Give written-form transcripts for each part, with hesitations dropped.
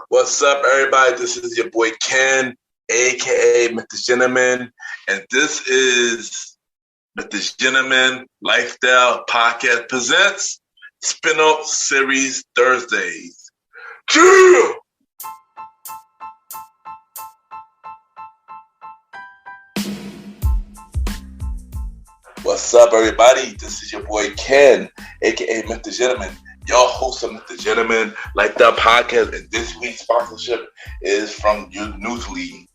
What's up, everybody? This is your boy Ken, aka MrGentleman, and this is MrGentleman Lifestyle Podcast presents Spinoff Series Thursdays. Cheer! What's up, everybody? This is your boy Ken, aka MrGentleman, your host of MrGentleman Lifestyle Podcast, and this week's sponsorship is from Newsly.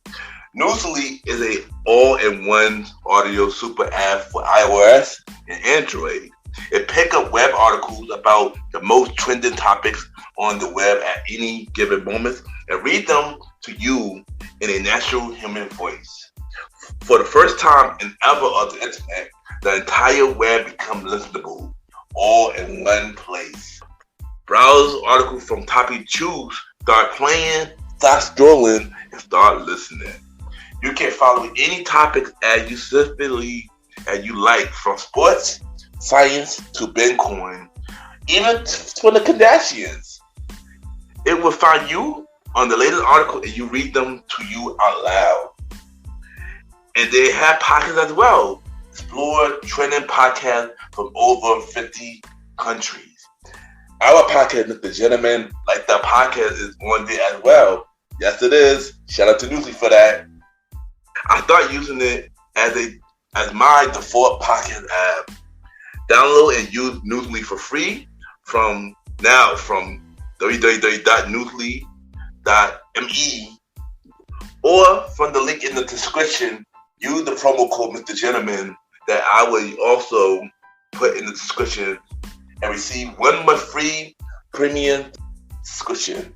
Newsly is a all-in-one audio super app for iOS and Android. It picks up web articles about the most trending topics on the web at any given moment and read them to you in a natural human voice. For the first time in ever on the internet, the entire web becomes listenable, all in one place. Browse articles from topic choose, start playing, start scrolling, and start listening. You can follow any topics as you specifically as you like, from sports, science to Bitcoin, even for the Kardashians. It will find you on the latest article and you read them to you out loud. And they have podcasts as well. Explore trending podcasts from over 50 countries. Our podcast, MrGentleman Lifestyle Podcast, is on there as well. Yes, it is. Shout out to Newsly for that. I started using it as my default podcast app. Download and use Newsly for free from www.newsly.me or from the link in the description. Use the promo code MrGentleman that I will also put in the description and receive 1 month free premium subscription.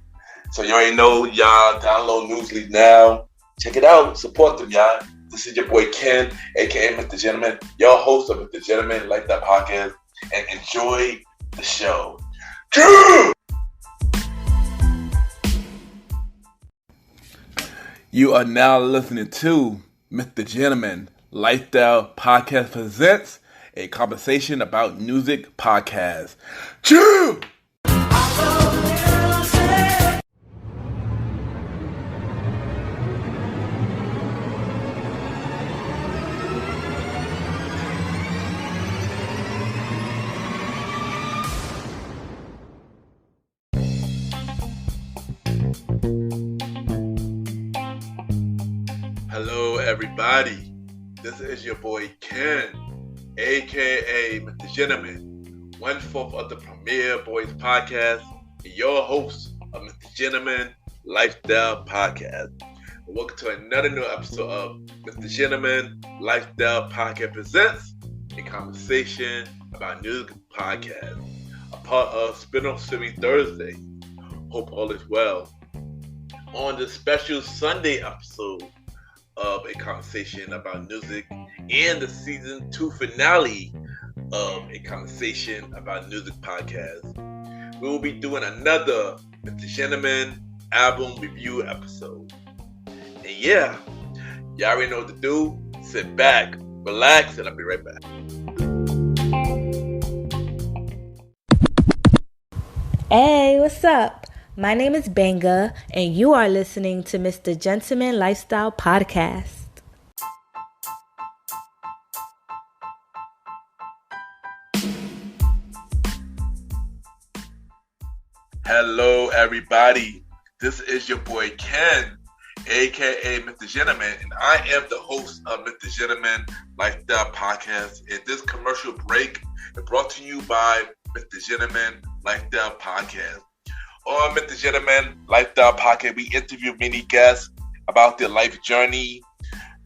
So you already know, y'all, download Newsly now. Check it out. Support them, y'all. This is your boy Ken, aka MrGentleman, your host of MrGentleman Lifestyle Podcast, and enjoy the show. You are now listening to MrGentleman Lifestyle Podcast presents a conversation about music podcast. Chew! Hello, everybody. This is your boy Ken, aka MrGentleman, 1/4 of the Premier Boys Podcast, and your host of MrGentleman Lifestyle Podcast. Welcome to another new episode of MrGentleman Lifestyle Podcast presents a conversation about music podcast, a part of Spinoff Series Thursday. Hope all is well. On this special Sunday episode of a conversation about music and the season 2 finale of a conversation about music podcast, we will be doing another MrGentleman album review episode. And yeah, y'all already know what to do. Sit back, relax, and I'll be right back. Hey, what's up? My name is Benga, and you are listening to MrGentleman Lifestyle Podcast. Hello, everybody. This is your boy Ken, aka MrGentleman, and I am the host of MrGentleman Lifestyle Podcast. And this commercial break is brought to you by MrGentleman Lifestyle Podcast. On MrGentleman Lifestyle Podcast, we interview many guests about their life journey,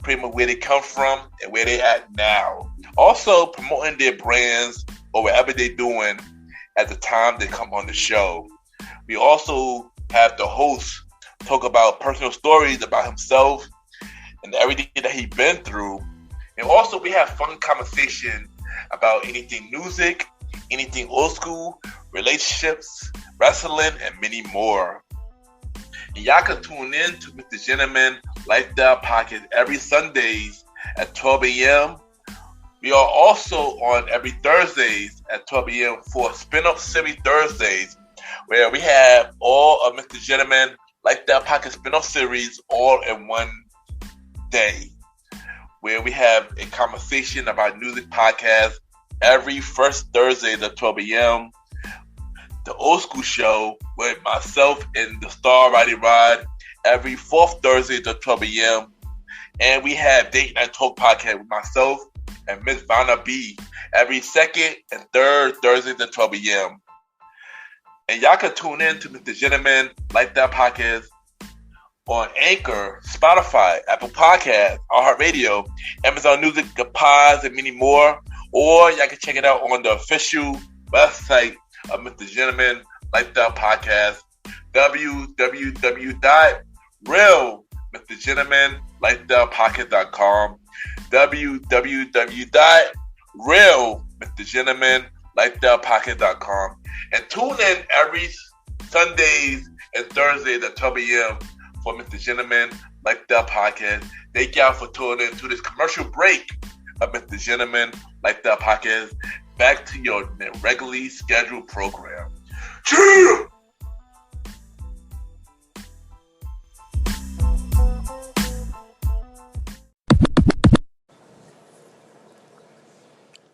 pretty much where they come from and where they're at now. Also promoting their brands or whatever they're doing at the time they come on the show. We also have the host talk about personal stories about himself and everything that he's been through. And also we have fun conversation about anything music, anything old school, relationships, wrestling, and many more. And y'all can tune in to MrGentleman Lifestyle Podcast every Sundays at 12 a.m. We are also on every Thursdays at 12 a.m. for Spinoff Series Thursdays, where we have all of MrGentleman Like That Podcast Spinoff series all in one day, where we have a conversation about music podcasts every first Thursday at 12 a.m. The Old School Show with myself and the Star Roddy Rod every fourth Thursday at 12 a.m. And we have Date Night Talk Podcast with myself and Miss Vanna B every second and third Thursday at 12 a.m. And y'all can tune in to MrGentleman Like That Podcast on Anchor, Spotify, Apple Podcasts, iHeartRadio, Amazon Music, The Pods, and many more. Or y'all can check it out on the official website of MrGentleman Like That Podcast, www.realmrgentlemanlikethatpodcast.com, www.realmrgentlemanlikethatpodcast.com, and tune in every Sundays and Thursdays at 12 a.m. for MrGentleman Like That Podcast. Thank y'all for tuning in to this commercial break of MrGentleman Like That Podcast. Back to your regularly scheduled program. Cheer!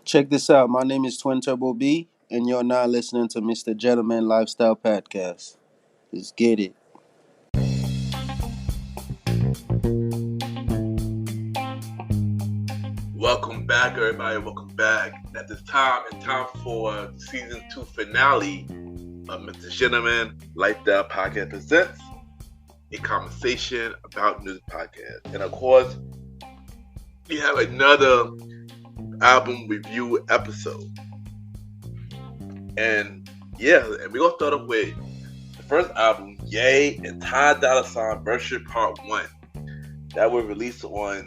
Check this out. My name is Twin Turbo B, and you're now listening to MrGentleman Lifestyle Podcast. Let's get it. Welcome back, everybody. Welcome back. At this time, it's time for the season 2 finale of MrGentleman Like That Podcast presents a conversation about music podcasts. And of course, we have another album review episode. And we're gonna start off with the first album, Ye and Ty Dolla $ign Version Part 1. That was released on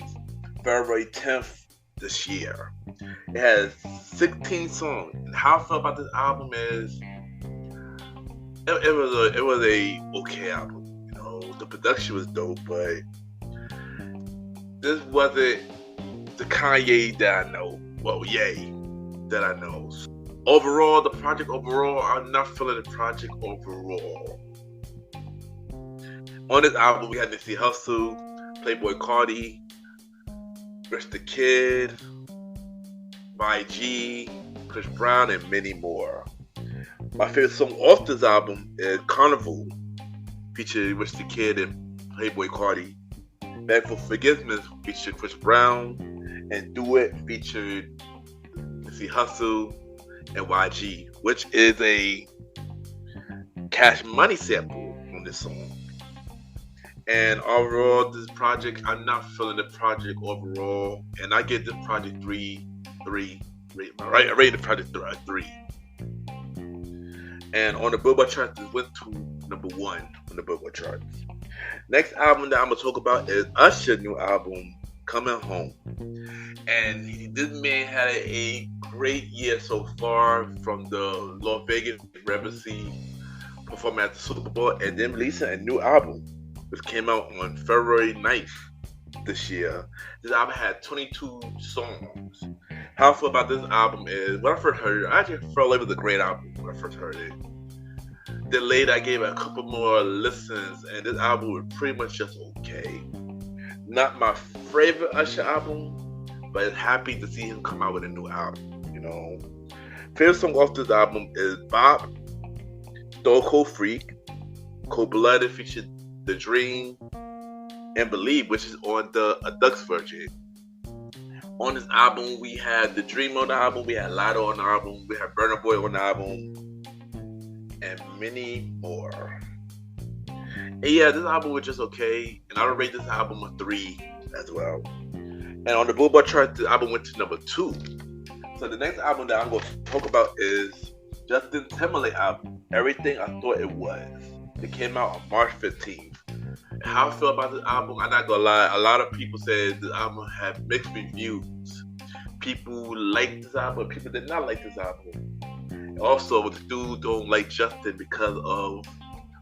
February 10th this year. It has 16 songs. And how I felt about this album is it was a okay album. You know, the production was dope, but this wasn't the Kanye that I know. Well, Ye that I know. Overall, the project overall, I'm not feeling the project overall. On this album, we had Nipsey Hussle, Playboy Cardi, Rich the Kid, YG, Chris Brown, and many more. My favorite song off this album is Carnival, featuring Rich the Kid and Playboy Cardi. Beg for Forgiveness, featured Chris Brown, and Do It, featured Nipsey Hussle and YG, which is a Cash Money sample on this song. And overall, this project, I'm not feeling the project overall, and I give this project 3. I rated the project 3. And on the Billboard charts, it went to number 1 on the Billboard charts. Next album that I'm gonna talk about is Usher's new album, Coming Home. And this man had a great year so far, from the Las Vegas Residency performing at the Super Bowl, and then releasing a new album, which came out on February 9th this year. This album had 22 songs. How I feel about this album is, when I first heard it, I actually felt like it was a great album when I first heard it. Then later I gave it a couple more listens, and this album was pretty much just okay. Not my favorite Usher album, but it's happy to see him come out with a new album, you know. Favorite song off this album is Bop, Stone Cold Freak, Cold Blooded featured The Dream, and Believe, which is on the Deluxe version. On this album, we had The Dream on the album, we had Lotto on the album, we had Burna Boy on the album, and many more. And yeah, this album was just okay, and I would rate this album a 3 as well. And on the Billboard chart, the album went to number 2. So the next album that I'm going to talk about is Justin Timberlake album, Everything I Thought It Was. It came out on March 15th. And how I feel about this album, I'm not going to lie, a lot of people said this album had mixed reviews. People liked this album, people did not like this album. And also, the dude don't like Justin because of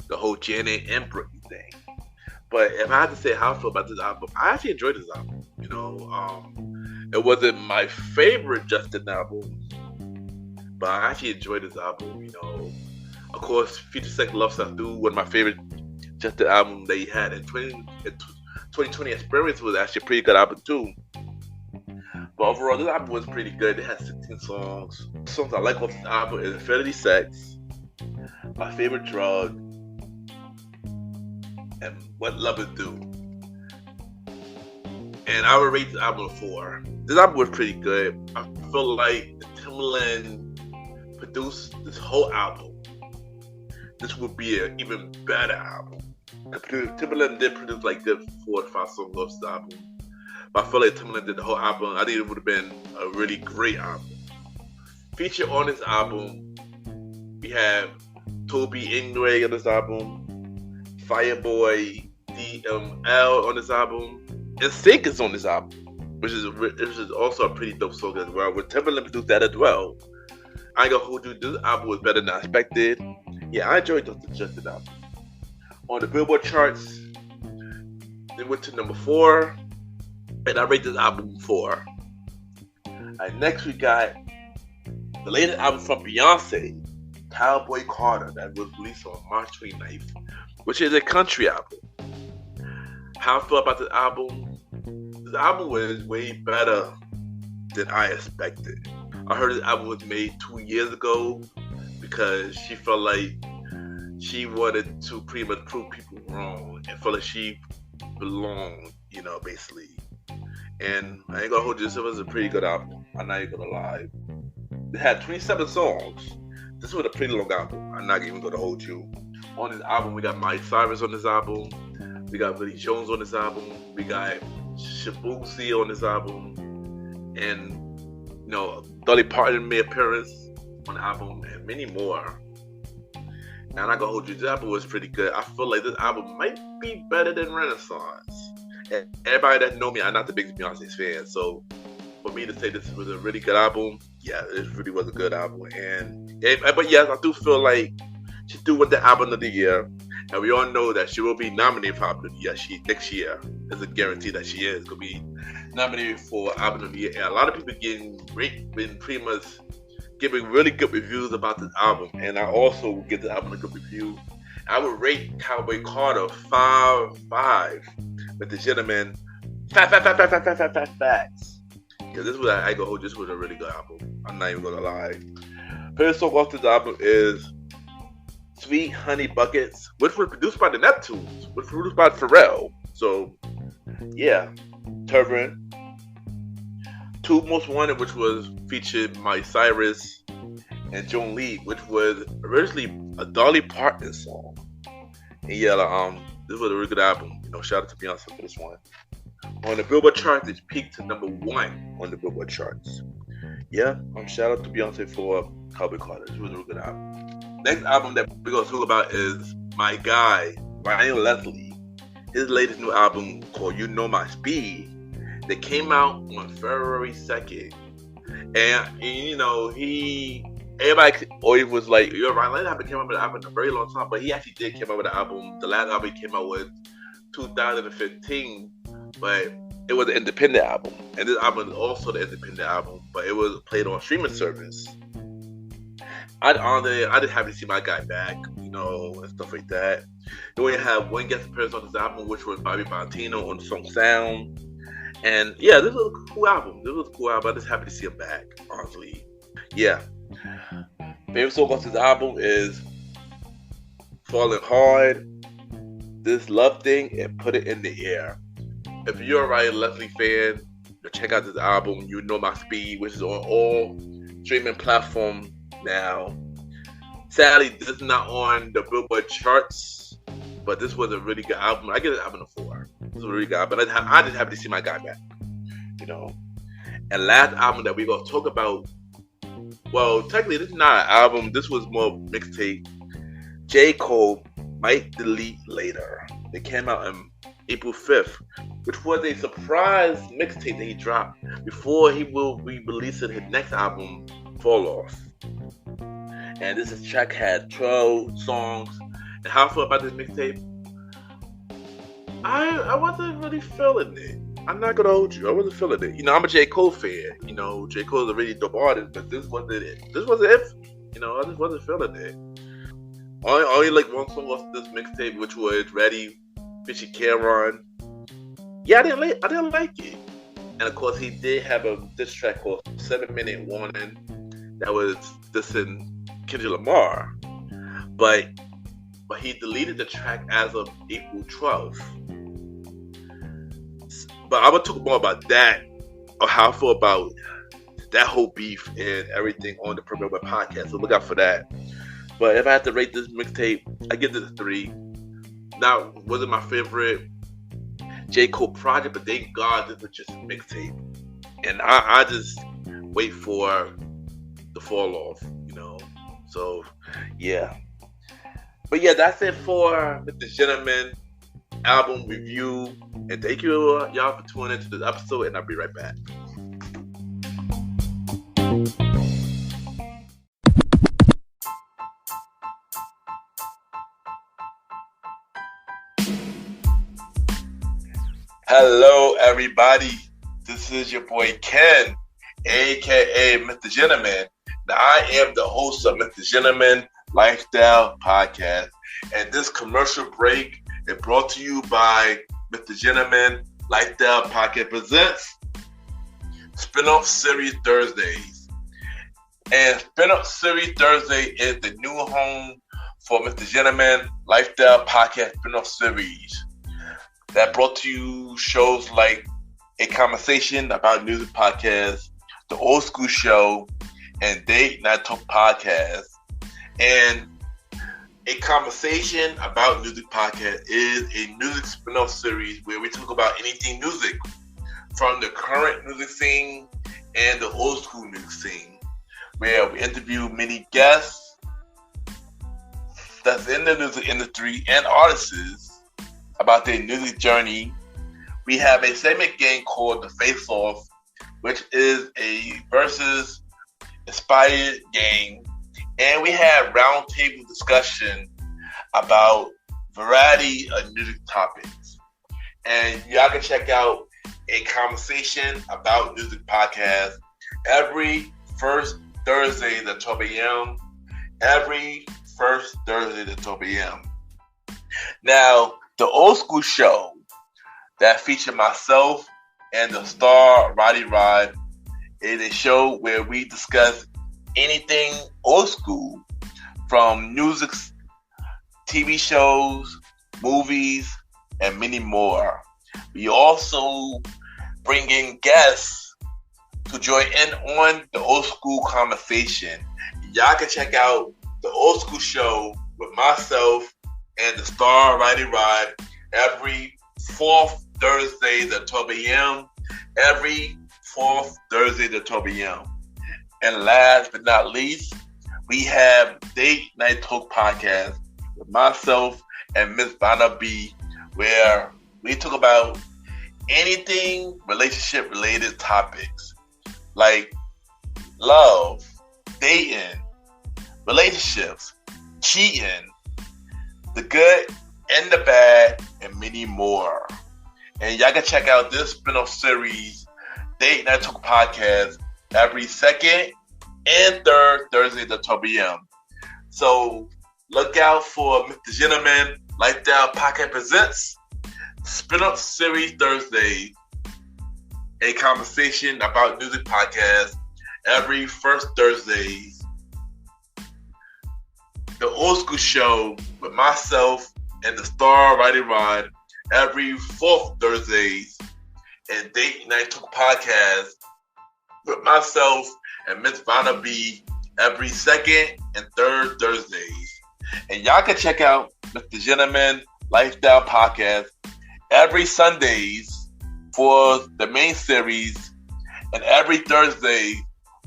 the whole Janet and Britney thing. But if I had to say how I feel about this album, I actually enjoyed this album. You know, it wasn't my favorite Justin album, but I actually enjoyed this album. You know, of course, Future Sex Love Song, one of my favorite just the album that he had in 2020 Experience was actually a pretty good album too. But overall, this album was pretty good. It had 16 songs. Songs I like off this album is Infinity Sex, My Favorite Drug, and What Lovers Do. And I would rate this album a 4. This album was pretty good. I feel like if Timbaland produced this whole album, this would be an even better album. Timbaland did produce like good 4 to 5 songs off this album. But I feel like Timbaland did the whole album. I think it would have been a really great album. Featured on this album, we have Toby Ingray on this album, Fireboy DML on this album, and Sync is on this album, which is also a pretty dope song as well. With Timbaland produced that as well. I ain't gonna hold you. This album was better than I expected. Yeah, I enjoyed the suggested album. On the Billboard charts, it went to number 4. And I rate this album 4. Next we got the latest album from Beyonce, Cowboy Carter, that was released on March 29th, which is a country album. How I feel about this album? This album was way better than I expected. I heard this album was made 2 years ago because she felt like she wanted to pretty much prove people wrong and felt like she belonged, basically. And I ain't gonna hold you, this was a pretty good album. I'm not even gonna lie. It had 27 songs. This was a pretty long album. I'm not even gonna hold you. On this album, we got Miley Cyrus on this album. We got Willie Jones on this album. We got Shabuzi on this album. And, Dolly Parton made appearance on the album and many more. Now, I'm not gonna hold you. This album was pretty good. I feel like this album might be better than Renaissance. Everybody that know me, I'm not the biggest Beyonce fan, so for me to say this was a really good album, yeah, it really was a good album. But yes, I do feel like she do win the album of the year, and we all know that she will be nominated for album of the year. Next year is a guarantee that she is gonna be nominated for album of the year. And a lot of people been pretty much giving really good reviews about this album, and I also will give the album a good review. I would rate Cowboy Carter 5. With the gentleman, facts. Yeah, this was I go hold. This was a really good album. I'm not even gonna lie. First song off this album is "Sweet Honey Buckets," which was produced by the Neptunes, which was produced by Pharrell. So, yeah, Turban. Two Most Wanted, which was featured Miley Cyrus and Joan Lee, which was originally a Dolly Parton song. And yeah, this was a really good album. Shout out to Beyonce for this one. On the Billboard charts, it peaked to number 1 on the Billboard charts. Yeah, shout out to Beyonce for Cowboy Carter. This was a really good album. Next album that we're going to talk about is my guy, Ryan Leslie. His latest new album called You Know My Speed that came out on February 2nd. And, everybody always was like, Ryan Leslie haven't came out with an album in a very long time, but he actually did come out with an album. The last album he came out with 2015, but it was an independent album, and this album is also the independent album, but it was played on streaming service. I just happy to see my guy back, and stuff like that. Then we have one guest appearance on this album, which was Bobby Valentino on the song Sound, and yeah, this was a cool album. I'm just happy to see him back, honestly. Yeah. Favorite song off this album is Falling Hard, This Love Thing, and Put It in the Air. If you're a Ryan Leslie fan, check out this album, You Know My Speed, which is on all streaming platforms now. Sadly, this is not on the Billboard charts, but this was a really good album. I give this album a 4. This was a really good album. I just happy to see my guy back, And last album that we're going to talk about, well, technically this is not an album. This was more mixtape. J. Cole, Might Delete Later. It came out on April 5th, which was a surprise mixtape that he dropped before he will be releasing his next album, Fall Off. And this track had 12 songs. And how I feel about this mixtape? I wasn't really feeling it. I'm not gonna hold you. I wasn't feeling it. I'm a J. Cole fan. J. Cole is a really dope artist, but this wasn't it. This wasn't it. I just wasn't feeling it. Only like one song off this mixtape, which was Ready, Fishy Cameron. Yeah, I didn't like it. And of course, he did have a diss track called 7 Minute Warning that was dissing Kendrick Lamar. But he deleted the track as of April 12th. But I'm going to talk more about that, or how I feel about that whole beef and everything on the Premier Web podcast. So look out for that. But if I had to rate this mixtape, I give it a 3. Now, wasn't my favorite J. Cole project, but thank God this was just a mixtape. And I just wait for the fall off, So, yeah. But yeah, that's it for MrGentleman album review. And thank you y'all for tuning into this episode, and I'll be right back. Hello, everybody. This is your boy Ken, aka MrGentleman. Now, I am the host of MrGentleman Lifestyle Podcast, and this commercial break is brought to you by MrGentleman Lifestyle Podcast presents Spinoff Series Thursdays. And Spinoff Series Thursday is the new home for MrGentleman Lifestyle Podcast Spinoff Series that brought to you shows like A Conversation About Music Podcast, The Old School Show, and Date Night Talk Podcast. And A Conversation About Music Podcast is a music spin-off series where we talk about anything music, from the current music scene and the old school music scene, where we interview many guests that's in the music industry and artists about their music journey. We have a segment game called The Face Off, which is a versus inspired game. And we have roundtable discussion about variety of music topics. And y'all can check out A Conversation About Music Podcast every first Thursday at 12 a.m. Every first Thursday at 12 a.m. Now, the Old School Show that featured myself and the star Roddy Rod is a show where we discuss anything old school, from music, TV shows, movies, and many more. We also bring in guests to join in on the old school conversation. Y'all can check out the Old School Show with myself and the star Roddy Rod every fourth Thursday at 12 a.m. Every fourth Thursday at 12 a.m. And last but not least, we have Date Night Talk Podcast with myself and Miss Vanna B, where we talk about anything relationship related topics like love, dating, relationships, cheating, the good and the bad, and many more. And y'all can check out this spin-off series, Date Night Talk Podcast, every second and third Thursday at 12 p.m. So look out for MrGentleman Lifestyle Podcast presents Spin-Up Series Thursday, A Conversation About Music Podcast every first Thursday. The Old School Show with myself and the star Roddy Rod every fourth Thursdays, and Date Night Talk Podcast with myself and Miss Vanna B every second and third Thursdays. And y'all can check out MrGentleman Lifestyle Podcast every Sundays for the main series, and every Thursday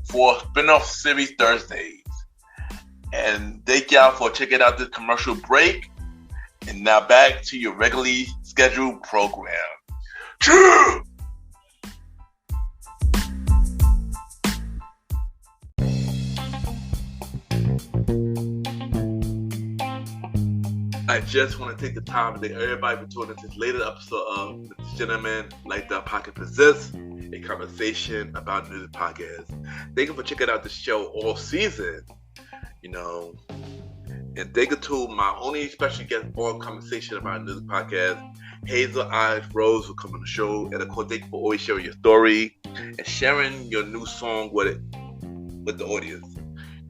for spin-off series Thursdays. And thank y'all for checking out this commercial break. And now back to your regularly scheduled program. True! I just want to take the time to thank everybody for tuning into this latest episode of MrGentleman Lifestyle Podcast presents A Conversation About Music Podcast. Thank you for checking out the show all season. You know, And thank you to my only special guest on Conversation About Music podcast, Hazel Eyes Rose, will come on the show. And of course, thank you for always sharing your story and sharing your new song with the audience.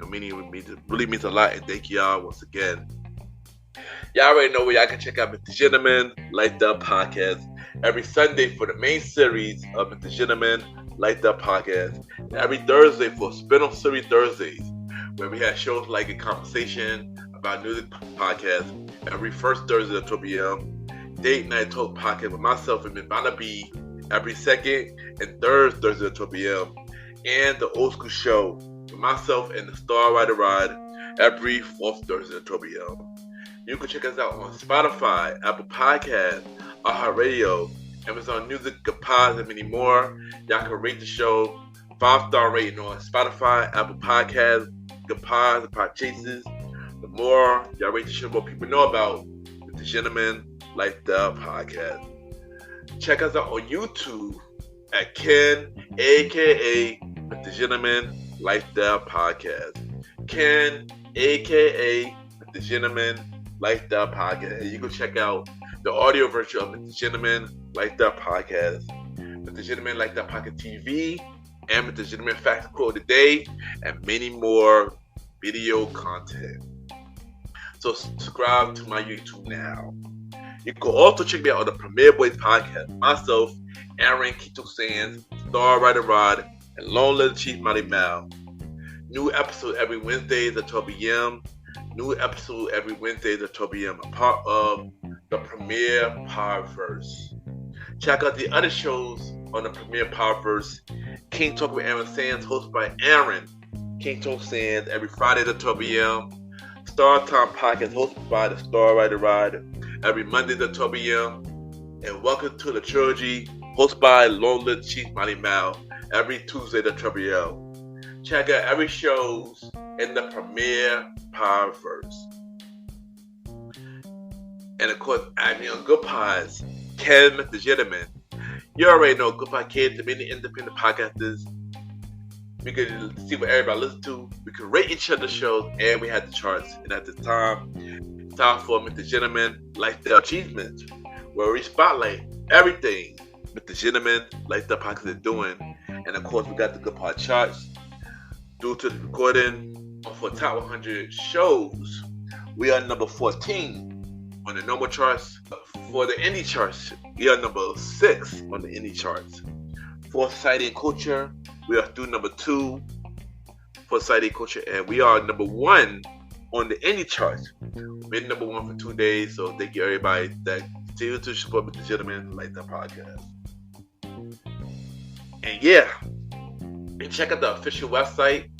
Meaning it really means a lot. And thank y'all once again. Y'all already know where y'all can check out MrGentleman Light Up Podcast every Sunday for the main series of MrGentleman Light Up Podcast, and every Thursday for Spinoff Series Thursdays, where we have shows like A Conversation About Music Podcast every first Thursday at 12 p.m., Date Night Talk Podcast with myself and Ms. B every second and third Thursday at 12 p.m., and the Old School Show with myself and the Star Rider Ride every fourth Thursday at 12 p.m. You can check us out on Spotify, Apple Podcasts, iHeartRadio, Amazon Music, Goodpods, and many more. Y'all can rate the show 5-star rating on Spotify, Apple Podcasts, Goodpods, and Podchases. The more y'all rate the show, the more people know about MrGentleman Like the Podcast. Check us out on YouTube at Ken, aka MrGentleman Like the Podcast. Ken, aka MrGentleman Like the Podcast. And you can check out the audio version of MrGentleman Like the Podcast, MrGentleman Like the Podcast TV, and MrGentleman Facts Quote of the Day, and many more video content. So subscribe to my YouTube now. You can also check me out on the Premier Boys Podcast. Myself, Aaron Kito Sands, Star Rider Rod, and Lone Little Chief Mighty Mal. New episode every Wednesday at 12 p.m. New episode every Wednesday at 12 p.m. A part of the Premier Powerverse. Check out the other shows on the Premier Powerverse. King Talk with Aaron Sands, hosted by Aaron King Talk Sands, every Friday at 12 p.m. Star Time Podcast, hosted by the Star Rider Ride, every Monday at 12 p.m. And Welcome to the Trilogy, hosted by Lone Little Chief Mighty Mal, every Tuesday at 12 p.m. Check out every shows in the Premier Powerverse. And of course, I'm on Good Pods, Ken MrGentleman. You already know Good Pod Kids, the many independent podcasters. We can see what everybody listens to. We can rate each other's shows, and we have the charts. And at this time, it's time for MrGentleman Lifestyle Achievements, where we spotlight everything MrGentleman Lifestyle Podcast is doing. And of course, we got the Good Pod charts. Due to the recording for top 100 shows, we are number 14 on the normal charts. For the indie charts, we are number 6 on the indie charts. For Society and Culture, we are through number 2 for Society and Culture, and we are number 1 on the indie charts. We're number 1 for 2 days, so thank you everybody that continue to support MrGentleman Like the Podcast. And yeah, and check out the official website,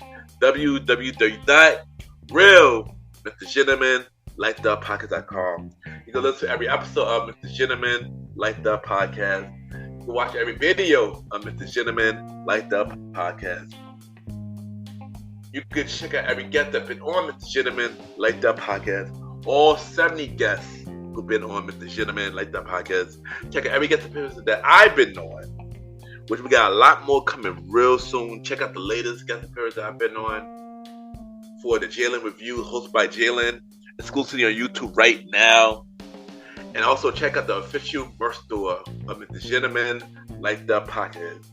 www.realmrgentlemanlikethepodcast.com. You can listen to every episode of MrGentleman Like the Podcast. You can watch every video of MrGentleman Like the Podcast. You can check out every guest that's been on MrGentleman Like the Podcast. All 70 guests who've been on MrGentleman Like the Podcast. Check out every guest appearance that I've been on, which we got a lot more coming real soon. Check out the latest guest appearance that I've been on for the Jalen Review, hosted by Jalen, exclusively on YouTube right now. And also check out the official merch store of MrGentleman Like the Podcast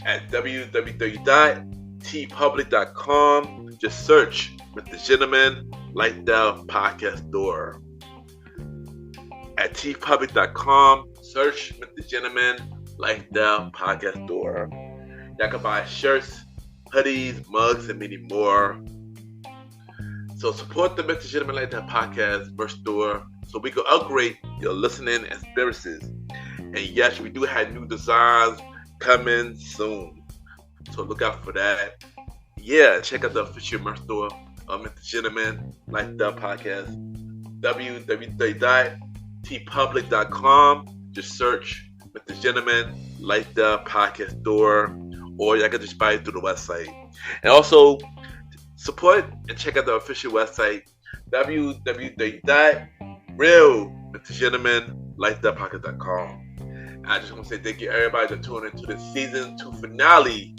at www.tpublic.com. Just search MrGentleman Like the Podcast store. At tpublic.com, search MrGentleman Like the Podcast store. Y'all can buy shirts, hoodies, mugs, and many more. So support the MrGentleman Like the Podcast merch store so we can upgrade your listening experiences. And yes, we do have new designs coming soon, so look out for that. Yeah, check out the official merch store of MrGentleman Like the Podcast. www.tpublic.com. Just search MrGentleman Like the Podcast store, or y'all can just buy it through the website. And also support and check out the official website, www.realmrgentlemanlikethepodcast.com. I just want to say thank you everybody for tuning into the season 2 finale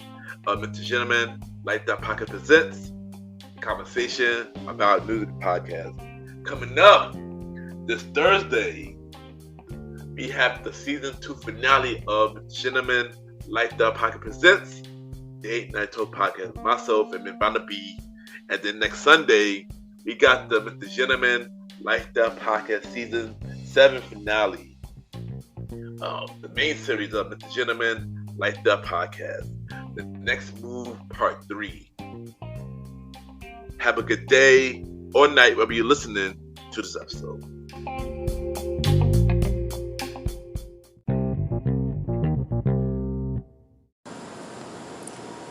of MrGentleman Like the Podcast Presents. conversation about music podcast. Coming up this Thursday, we have the season 2 finale of MrGentleman Lifestyle Podcast presents the 8 Night Talk podcast. Myself and Vanna B. And then next Sunday, we got the MrGentleman Lifestyle Podcast season 7 finale. The main series of MrGentleman Lifestyle Podcast. The Next Move Part 3. Have a good day or night wherever you're listening to this episode.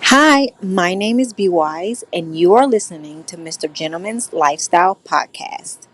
Hi, my name is B Wise, and you are listening to MrGentleman's Lifestyle Podcast.